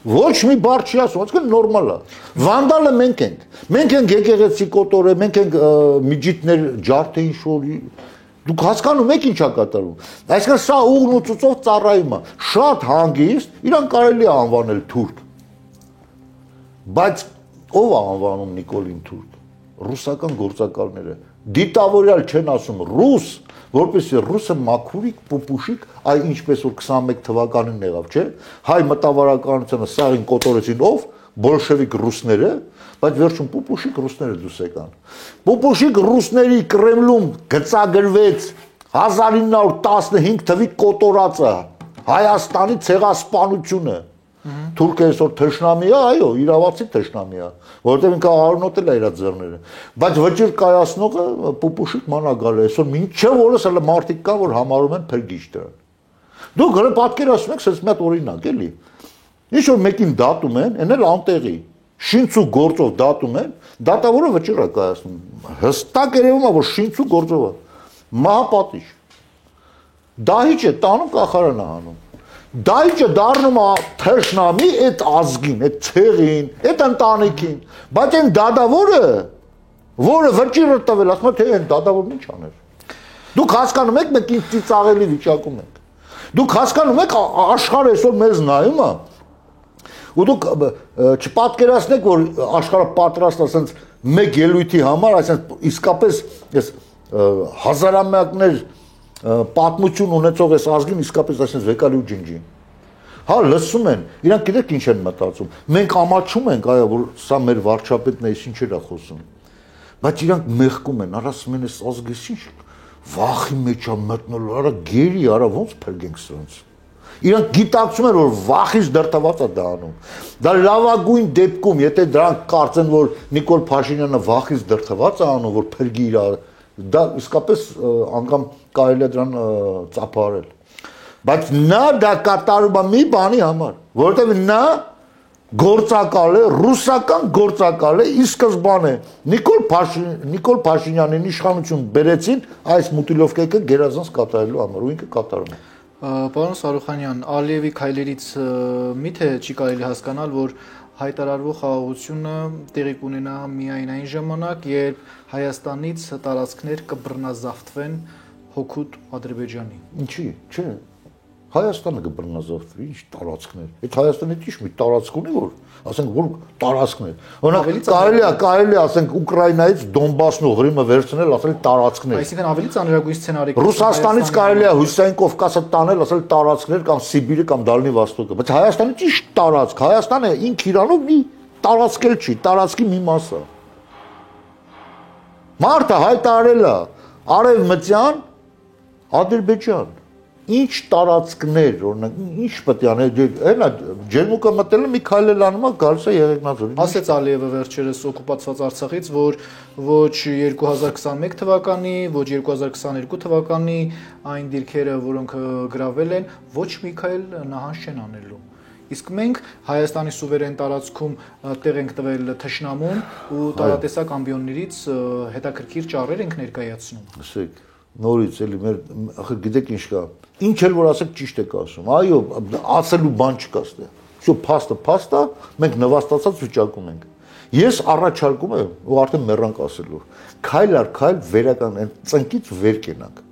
Ոչ մի բառ չի ասում, այսինքն նորմալ է։ Վանդալը մենք ենք։ Մենք ենք եկեղեցի կոտորել, մենք ենք միջիտներ ջարդը ինչ-որ դուք հասկանում եք ինչա կատարում։ Այսինքն սա ուղն ու ծուծով ծառայում է։ Շատ հանգիստ, իրան կարելի է անվանել թուրք։ Բայց ով է անվանում Նիկոլին թուրք։ Ռուսական գործակալները դիտավորյալ չեն ասում ռուս, որպեսզի ռուսը մաքուրիկ, պուպուշիկ, այ ինչպես որ 21 թվականին եղավ, չէ՞։ Հայ մտավարականությունը սաղին կոտորեցին ով, բոլշևիկ ռուսները, բայց վերջում պուպուշիկ ռուսները դուրս եկան։ Պուպուշիկ ռուսների Կրեմլում գծագրվեց 1915 թվի կոտորածը Հայաստանի ցեղասպանությունը։ Թուրքը այսօր թշնամի է, այո, իրավացի թշնամի է, որովհետև ինքը արունոտել է իր ձեռները։ Բայց վճիռ կայացնողը պուպուշիկ մանագալ է, այսօր մինչև օրս հələ մարդիկ կան, որ համարում են փրկիչ դրան։ Դուք հələ պատկերացնում եք, ասես մի հատ օրինակ, էլի։ Ինչ որ մեկին դատում են, այն էլ անտեղի։ Շինցու գործով դատում են, դատավորը վճիռ է կայացնում։ Հստակ երևում է, որ շինցու գործով է։ Մահապատիժ։ Դահիճ է տանում կախարանը հանում։ Դայճը դառնում է թշնամի այդ ազգին, այդ ցեղին, այդ ընտանիքին, բայց այն դադավորը, որը վճիռը տվել, ասում է թե այն դադավորն ինչ աներ։ Դուք հասկանում եք, մենք ինչ ծիծաղելի վիճակում ենք։ Դուք հասկանում եք, աշխարհը այսօր մեզ նայում է, ու դուք չպատկերացնեք, որ աշխարհը պատրաստ է ասենց մեկ ելույթի համար, այսինքն իսկապես այս հազարամյակներ պատմություն ունեցող այս ազգին իսկապես այսպես վեկալի ու ջինջին։ Հա լսում են, իրանք գիտեք ինչ են մտածում։ Մենք ամաչում ենք, այո, որ սա մեր վարչապետն է, ինչեր է խոսում։ Բայց իրանք մեղքում են, ասում են, այս ազգը ինչ վախի մեջ է մտնելու, արա գերի, արա ոնց փրկենք սրանց։ Իրանք գիտակցում են, որ վախից դրտված է դա անում։ Դա լավագույն դեպքում, եթե դրանք կարծեն, որ Նիկոլ Փաշինյանը վախից դրտված է անում, որ փրկի իր դա իսկապես անգամ կարելի է դրան ծափարել։ Բայց նա դա կատարում է մի բանի համար, որովհետև նա գործակալ է, ռուսական գործակալ է, ի սկզբանե Նիկոլ Փաշինյանին իշխանություն բերեցին այս մուտիլովկեքը գերազանց կատարելու համար, ու ինքը կատարում է։ Պարոն Սարուխանյան, Ալիևի քայլերից միթե չի կարելի հասկանալ, որ հայտարարվող խաղաղությունը տեղի կունենա միայն այն ժամանակ, երբ Հայաստանից տարածքներ կբռնազավթվեն հօգուտ Ադրբեջանի։ Ինչի՞, չէ։ Հայաստանը կբռնազավթվի, ինչ տարածքներ։ Այդ Հայաստանը ինչ մի տարածք ունի, որ ասենք որ տարածքներ։ Օրինակ կարելի է ասենք Ուկրաինայից Դոնբասն ու Ղրիմը վերցնել, ասել տարածքներ։ Այսինքն ավելի ծանրագույն սցենարի։ Ռուսաստանից կարելի է Հյուսիսային Կովկասը տանել, ասել տարածքներ կամ Սիբիրը կամ Դալնի Վոստոկը, բայց Հայաստանը ճիշտ տարածք, Հայաստանը ինք իրանով մի տարածք էլ չի, տարածքի մի մաս է։ Մարտը հայտարարել է արևմտյան Ադրբեջան։ Ինչ տարածքներ, օրինակ, ինչ պետք է անել, հենա ջերմուկը մտել է մի քայլել անում է, գալիս է Եղեգնաձորի։ Ասեց Ալիևը վերջերս օկուպացված Արցախից, որ ոչ 2021 թվականի, ոչ 2022 թվականի այն դիրքերը, որոնք գրավել են, ոչ մի քայլ նահանջ չեն անելու։ Իսկ մենք Հայաստանի սուվերեն տարածքում տեղ ենք տվել թշնամուն ու տարատեսակ ամբիոններից հետաքրքիր ճառեր ենք ներկայացնում։ Ասեք, նորից էլի մեր ախր գիտեք ինչ կա։ Ինչ էլ որ ասեք ճիշտ եք ասում։ Այո, ասելու բան չկա ստե։ Շո փաստը, մենք նվաստացած վիճակում ենք։ Ես առաջարկում եմ, ու արդեն մեռանք ասելու, քայլ առ քայլ վերական այն ծնկից վեր կենանք։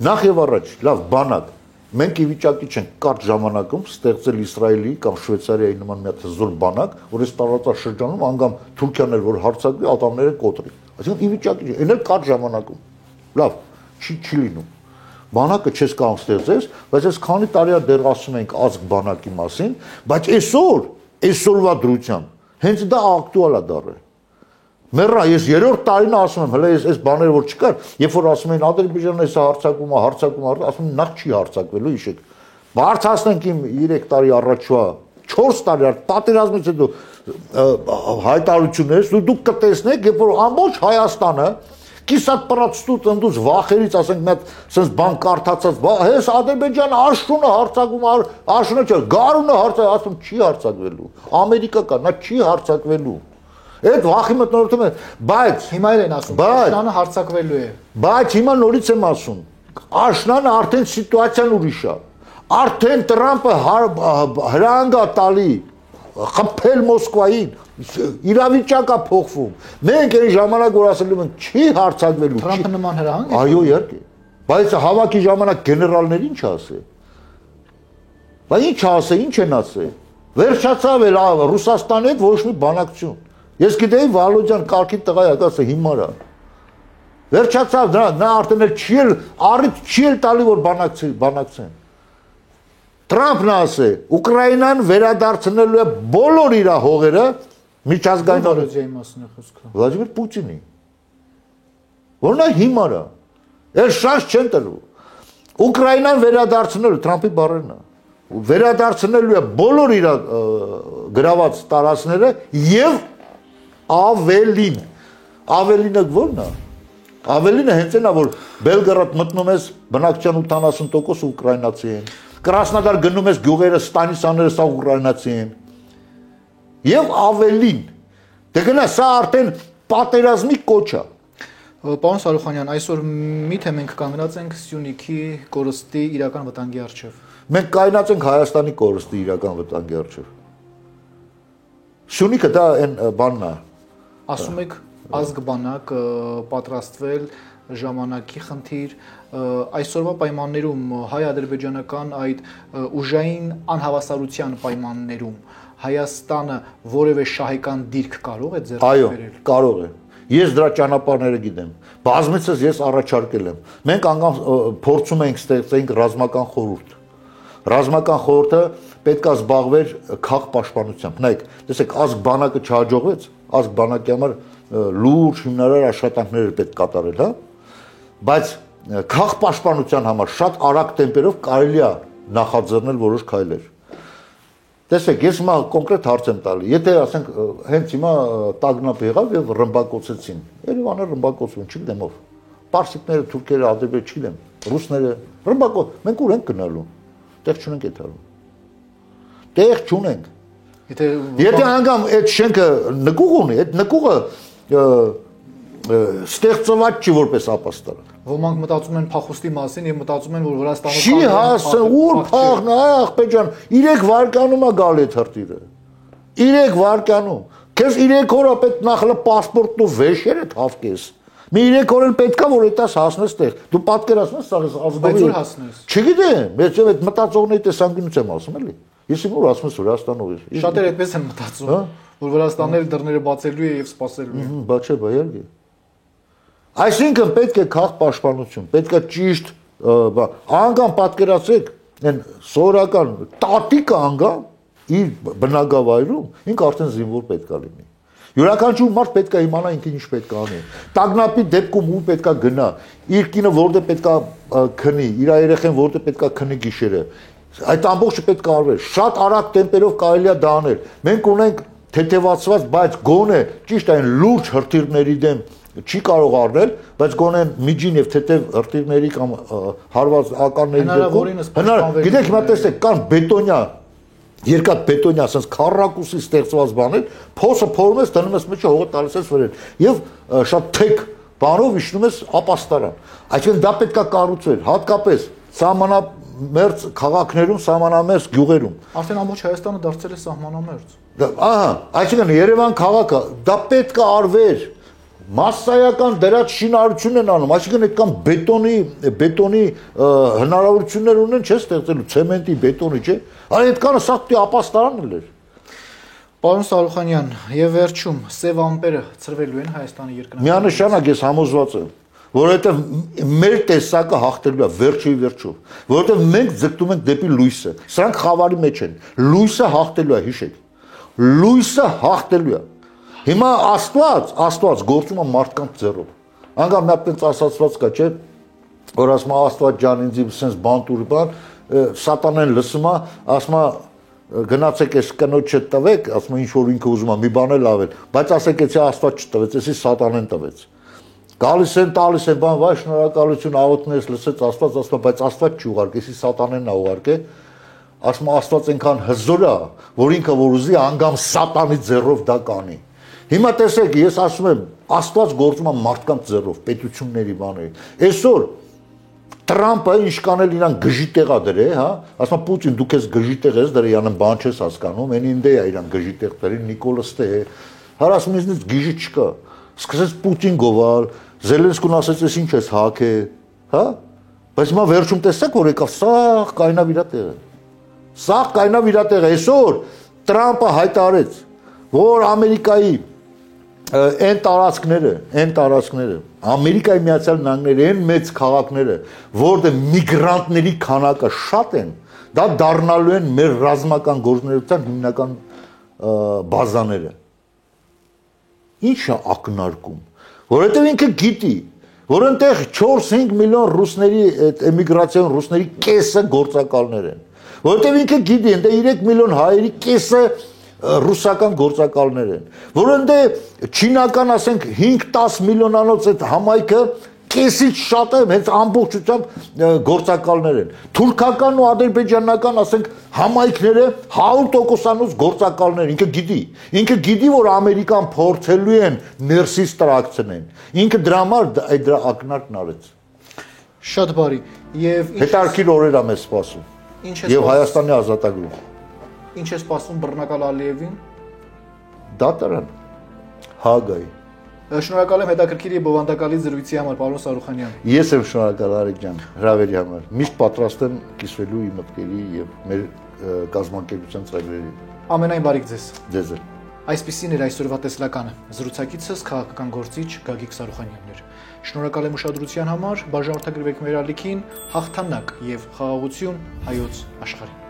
Նախ եւ առաջ, լավ բանակ, մենք ի վիճակի չենք կարճ ժամանակում ստեղծել Իսրայելի կամ Շվեյցարիայի նման մի հատ զոր բանակ, որ այս տարածաշրջանում անգամ Թուրքիան էլ որ հարձակվի, ատամները կոտրի։ Այսինքն ի վիճակի չէ, այն էլ կարճ ժամանակում։ Լավ, չի լինում։ Բանակը չես կարող ստեղծես, բայց այս քանի տարի է դեռ ասում ենք ազգ բանակի մասին, բայց այսօրվա դրությամբ հենց դա ակտուալ է դառել։ Մեռա, ես երրորդ տարին ասում եմ, հələ այս բաները որ չկար, երբ որ ասում են Ադրբեջանը էսա հարձակում է, ասում են նախ չի հարձակվելու, հիշեք։ Բարձրացնենք իմ 3 տարի առաջվա, 4 տարի առաջ պատերազմից հետո հայտարարություններից, դուք կտեսնեք, երբ որ ամբողջ Հայաստանը կիսատ պրածտուտ ընդուց վախերից, ասենք մի հատ sense բան կարդացած, հես Ադրբեջանը աշունը հարձակում, աշունը չէ, գարունը հարձակում, ասում չի հարձակվելու։ Ամերիկա կա, նա չի հարձակվելու։ Այդ վախի մտնորդում է, բայց հիմա էլ են ասում, աշնանը հարձակվելու է։ Բայց հիմա նորից եմ ասում, աշնանը արդեն սիտուացիան ուրիշ է։ Արդեն Տրամպը հրանգ է տալի խփել Մոսկվային, իրավիճակը փոխվում։ Մենք այն ժամանակ որ ասելու ենք չի հարձակվելու։ Տրամպը նման հրահանգ է։ Այո, իհարկե։ Բայց հավաքի ժամանակ գեներալներ ինչ ասել։ Բայց ինչ ասել, ինչ են ասել։ Վերջացավ էլ Ռուսաստանի հետ ոչ մի բանակցություն։ Ես գիտեի Վալոդյան կարգի տղա է, ասա հիմար է։ Վերջացավ նա արդեն էլ չի էլ տալի որ բանակցեն։ Տրամպն ասել, Ուկրաինան վերադարձնելու է բոլոր իր հողերը միջազգային Վալոդյայի մասն է խոսքը։ Վլադիմիր Պուտինի։ Որ նա հիմար է։ Էլ շանս չեն տալու։ Ուկրաինան վերադարձնելու Տրամպի բառերն է։ Վերադարձնելու է բոլոր իր գրաված տարածքները եւ ավելին։ Ավելինը ո՞րն է։ Ավելինը հենց այն է, որ Բելգրադ մտնում ես բնակչության 80% ուկրաինացի են։ Կրասնոդար գնում ես գյուղերը, Ստանիսաները սա ուկրաինացի են։ Եվ ավելին։ Դե գնա սա արդեն պատերազմի կոչ է։ Պարոն Սարուխանյան, այսօր միթե մենք կանգնած ենք Սյունիքի կորստի իրական վտանգի առջև։ Մենք կայնած ենք Հայաստանի կորստի իրական վտանգի առջև։ Սյունիքը դա այն բանն է։ Ասում եք ազգ բանակ պատրաստվել ժամանակի խնդիր այսօրվա պայմաններում հայ-ադրբեջանական այդ ուժային անհավասարության պայմաններում Հայաստանը որևէ շահեկան դիրք կարող է ձեռք բերել։ Այո, կարող է։ Ես դրա ճանապարհները գիտեմ։ Բազմիցս ես առաջարկել եմ։ Մենք անգամ փորձում ենք ստեղծենք ռազմական խորհուրդ։ Ռազմական խորհուրդը պետք է զբաղվեր քաղ պաշտպանությամբ։ Նայեք, տեսեք, ազգ բանակը չհաջողվեց, ազգ բանակի համար լուրջ հիմնարար աշխատանքներ պետք կատարել, հա։ Բայց քաղ պաշտպանության համար շատ արագ տեմպերով կարելի է նախաձեռնել որոշ քայլեր։ Տեսեք, ես հիմա կոնկրետ հարց եմ տալի։ Եթե ասենք հենց հիմա տագնապ եղավ եւ ռմբակոծեցին։ Երևանը ռմբակոծում, չգիտեմ ով։ Պարսիկները, թուրքերը, ադրբեջանցիները, չգիտեմ, ռուսները ռմբակոծ։ Մենք ուր ենք գնալու։ Տեղ չունենք այդ հարում։ Տեղ չունենք։ Եթե անգամ այդ շենքը նկուղ ունի, այդ նկուղը ստեղծված չի որպես ապաստան։ Ոմանք մտածում են փախուստի մասին եւ մտածում են, որ Վրաստանը չի հասը, ուր փախն, աղբեր ջան, 3 վարկանում է գալի հրտիրը։ 3 վարկանում։ Քեզ 3 օր է պետք նախ պասպորտն ու վեշերը թավկես։ Մի 3 օր էլ պետքա որ այդտես հասնես տեղ։ Դու պատկերացնես սա ազգովի։ Բայց հասնես։ Չգիտեմ, ես այդ մտածողների տեսանկյունից եմ ասում էլի։ Ես իմ որ ասում ես Վրաստանով է։ Շատերը այդպես են մտածում, որ Վրաստանները դռները բացելու է եւ սպասելու է։ Բա չէ, բա իհարկե։ Այսինքն պետք է քաղաք պաշտպանություն, պետք է ճիշտ, անգամ պատկերացրեք, այն սովորական տատիկը անգամ իր բնակավայրում ինք արդեն զինվոր պետք է լինի։ Յուրաքանչյուր մարդ պետք է իմանա ինքն ինչ պետք է անի։ Տագնապի դեպքում ում պետք է գնա, իր կինը որտեղ պետք է քնի, իր երեխան որտեղ պետք է քնի գիշերը։ Այդ ամբողջը պետք է արվեր։ Շատ արագ տեմպերով կարելի է դա անել։ Մենք ունենք թեթևացված, բայց գոնե ճիշտ այն լուրջ հրթիռների դեմ չի կարող առնել, բայց գոնե միջին եւ թեթև հրթիռների կամ հարված ականների դեպքում գիտեք հիմա տեսեք կան բետոնյա երկաթ բետոնյա ասած քառակուսի ստեղծված բաներ փոսը փորում ես դնում ես մեջը հողը տալիս ես վրան եւ շատ թեք բանով իջնում ես ապաստարան այսինքն դա պետքա կառուցել հատկապես սահմանամերձ քաղաքներում սահմանամերձ գյուղերում արդեն ամբողջ Հայաստանը դարձել է սահմանամերձ ահա այսինքն Երևան քաղաքը դա պետք է արվեր Մասսայական դրած շինարարություն են անում, այսինքն այդքան բետոնի հնարավորություններ ունեն, չէ՞ ստեղծելու ցեմենտի, բետոնի, չէ՞։ Այ այդքանը սա պիտի ապաստարան լիներ։ Պարոն Սարուխանյան, եւ վերջում սև ամպերը ծրվելու են Հայաստանի երկնային։ Միանշանակ ես համոզված եմ, որովհետեւ մեր տեսակը հաղթելու է վերջի վերջով, որովհետեւ մենք ձգտում ենք դեպի լույսը։ Սրանք խավարի մեջ են։ Լույսը հաղթելու է, հիշեք։ Լույսը հաղթելու է։ Հիմա Աստված գործում է մարդկանց ձեռով։ Անգամ նա այդպես ասացված կա, չէ՞, որ ասում է Աստված ջան ինձ sense բան տուր բան, սատանեն լսում է, ասում է գնացեք այս կնոջը տվեք, ասում է ինչ որ ինքը ուզում է մի բան էլ ավել, բայց ասեք եթե Աստված չտվեց, էսի սատանեն տվեց։ Գալիս են, տալիս են, բան, վայ շնորհակալություն աղոթներս լսեց Աստված, ասում է, բայց Աստված չի ուղարկել, էսի սատանեն է ուղարկել։ Ասում է Աստված այնքան հզոր է, որ ինքը որ ուզի անգամ սատանի ձեռով դա կանի։ Հիմա տեսեք, ես ասում եմ, Աստված գործում է մարդկանց ձեռով, պետությունների բաների։ Այսօր Տրամպը ինչ կանել իրան գժի տեղ է դրել, հա? Ասում է Պուտին դու քեզ գժի տեղ ես դրել, յանն բան չես հասկանում, այն ինձ է իրան գժի տեղ դրել, Նիկոլաստե է։ Հարասմիզնից գիժի չկա։ Սկսեց Պուտին գովալ, Զելենսկուն ասեց, «Ես ինչ ես հակե», հա? Բայց հիմա վերջում տեսեք, որ եկավ սաղ կայնավ իր տեղը։ Սաղ կայնավ իր տեղը։ Այսօր Տրամպը հայտարարեց, որ Ամերիկայի այն տարածքները, Ամերիկայի Միացյալ Նահանգների այն մեծ քաղաքները, որտեղ միգրանտների քանակը շատ են, դա դառնալու են մեր ռազմական գործունեության հիմնական բազաները։ Ինչ է ակնարկում, որովհետև ինքը գիտի, որ այնտեղ 4-5 միլիոն ռուսների էմիգրացիոն ռուսների կեսը գործակալներ են, որովհետև ինքը գիտի, այնտեղ 3 միլիոն հայերի կեսը ռուսական գործակալներ են, որ այնտեղ չինական ասենք 5-10 միլիոնանոց այդ համայնքը կեսից շատ է, հենց ամբողջությամբ գործակալներ են։ Թուրքական ու ադրբեջանական ասենք համայնքները 100%-անոց գործակալներ, ինքը գիտի, որ Ամերիկան փորձելու են ներսից տրակցնեն։ Ինքը դրա համար այդ դրա ակնարկն արեց։ Շատ բարի։ Եվ հետարքիր օրեր է մեզ սպասում։ Եվ Հայաստանի ազատագրում։ Ինչ է սպասում բռնակալ Ալիևին։ Դատարան Հագայի։ Շնորհակալ եմ հետաքրքիր եւ բովանդակալի զրույցի համար, պարոն Սարուխանյան։ Ես եմ շնորհակալ Արեգ ջան, հրավերի համար։ Միշտ պատրաստ եմ կիսվելու իմ մտքերի եւ մեր կազմակերպության ծրագրերի։ Ամենայն բարիք ձեզ։ Ձեզ։ Այսպիսին էր այսօրվա տեսլականը։ Զրուցակիցս քաղաքական գործիչ Գագիկ Սարուխանյանն էր։ Շնորհակալ եմ ուշադրության համար, բաժանորդագրվեք մեր ալիքին, հաղթանակ եւ խաղաղություն հայոց աշխարհին։